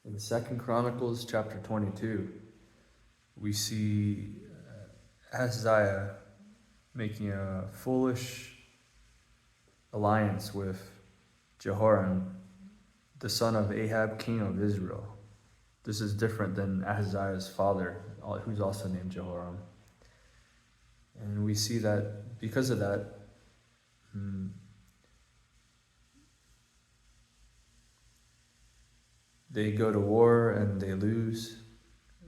In 2 Chronicles chapter 22, we see Ahaziah making a foolish alliance with Jehoram, the son of Ahab, king of Israel. This is different than Ahaziah's father, who's also named Jehoram. And we see that because of that, they go to war and they lose.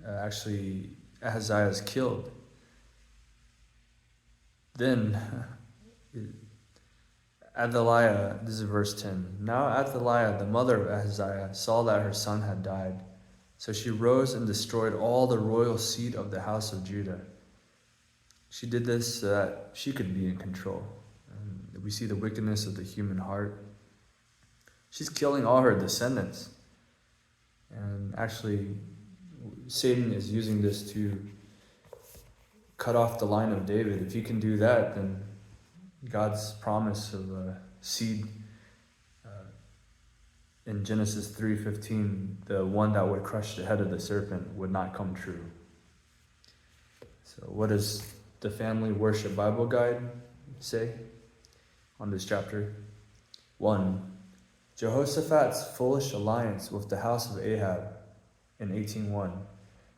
Actually, Ahaziah is killed. Then, Athaliah, this is verse 10. Now Athaliah, the mother of Ahaziah, saw that her son had died. So she rose and destroyed all the royal seat of the house of Judah. She did this so that she could be in control. And we see the wickedness of the human heart. She's killing all her descendants. And actually, Satan is using this to cut off the line of David. If he can do that, then God's promise of a seed in Genesis 3:15, the one that would crush the head of the serpent, would not come true. So what does the Family Worship Bible Guide say on this chapter? 1. Jehoshaphat's foolish alliance with the house of Ahab in 18:1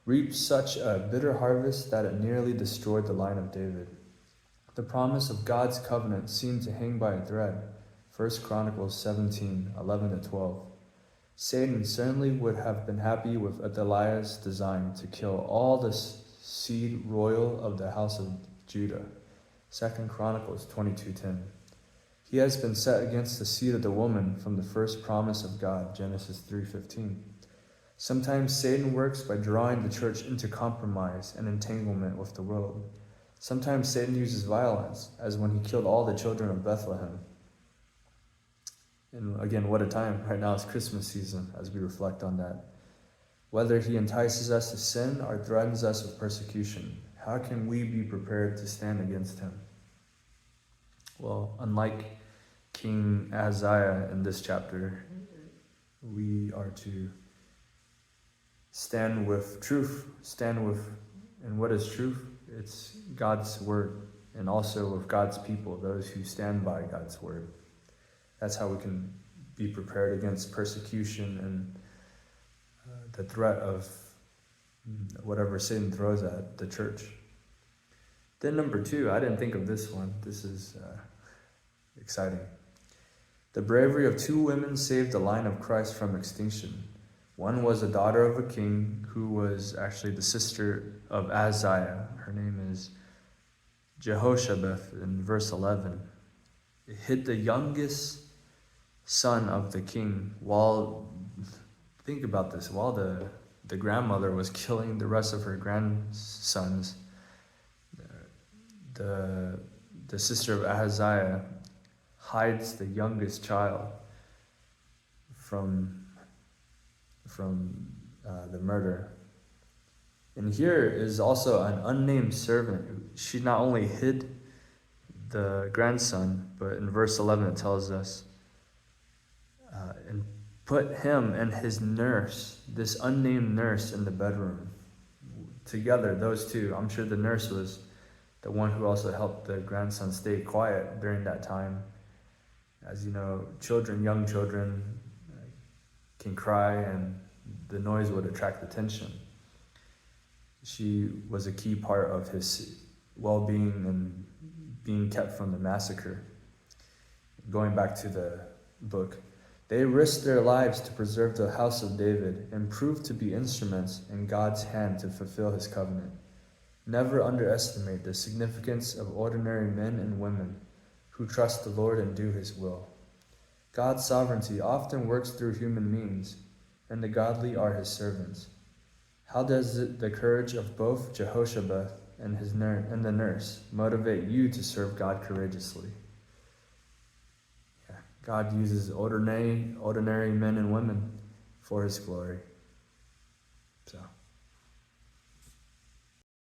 reaped such a bitter harvest that it nearly destroyed the line of David. The promise of God's covenant seemed to hang by a thread. 1 Chronicles 17:11-12. Satan certainly would have been happy with Athaliah's design to kill all the seed royal of the house of Judah. 2 Chronicles 22:10. He has been set against the seed of the woman from the first promise of God, Genesis 3:15. Sometimes Satan works by drawing the church into compromise and entanglement with the world. Sometimes Satan uses violence, as when he killed all the children of Bethlehem. And again, what a time. Right now is Christmas season as we reflect on that. Whether he entices us to sin or threatens us with persecution, how can we be prepared to stand against him? Well, unlike King Ahaziah in this chapter, we are to stand with truth. And what is truth? It's God's word, and also with God's people, those who stand by God's word. That's how we can be prepared against persecution and the threat of whatever Satan throws at the church. Then number 2, I didn't think of this one. This is exciting. The bravery of 2 women saved the line of Christ from extinction. One was a daughter of a king who was actually the sister of Ahaziah. Her name is Jehoshabeth in verse 11. It hit the youngest son of the king think about this, while the grandmother was killing the rest of her grandsons. The sister of Ahaziah hides the youngest child from the murder. And here is also an unnamed servant. She not only hid the grandson, but in verse 11 it tells us, and put him and his nurse, this unnamed nurse, in the bedroom. Together, those two. I'm sure the nurse was the one who also helped the grandson stay quiet during that time. As you know, young children can cry and the noise would attract attention. She was a key part of his well-being and being kept from the massacre. Going back to the book, they risked their lives to preserve the house of David and proved to be instruments in God's hand to fulfill his covenant. Never underestimate the significance of ordinary men and women who trust the Lord and do his will. God's sovereignty often works through human means, and the godly are his servants. How does the courage of both Jehoshabeth and the nurse motivate you to serve God courageously? God uses ordinary men and women for his glory. So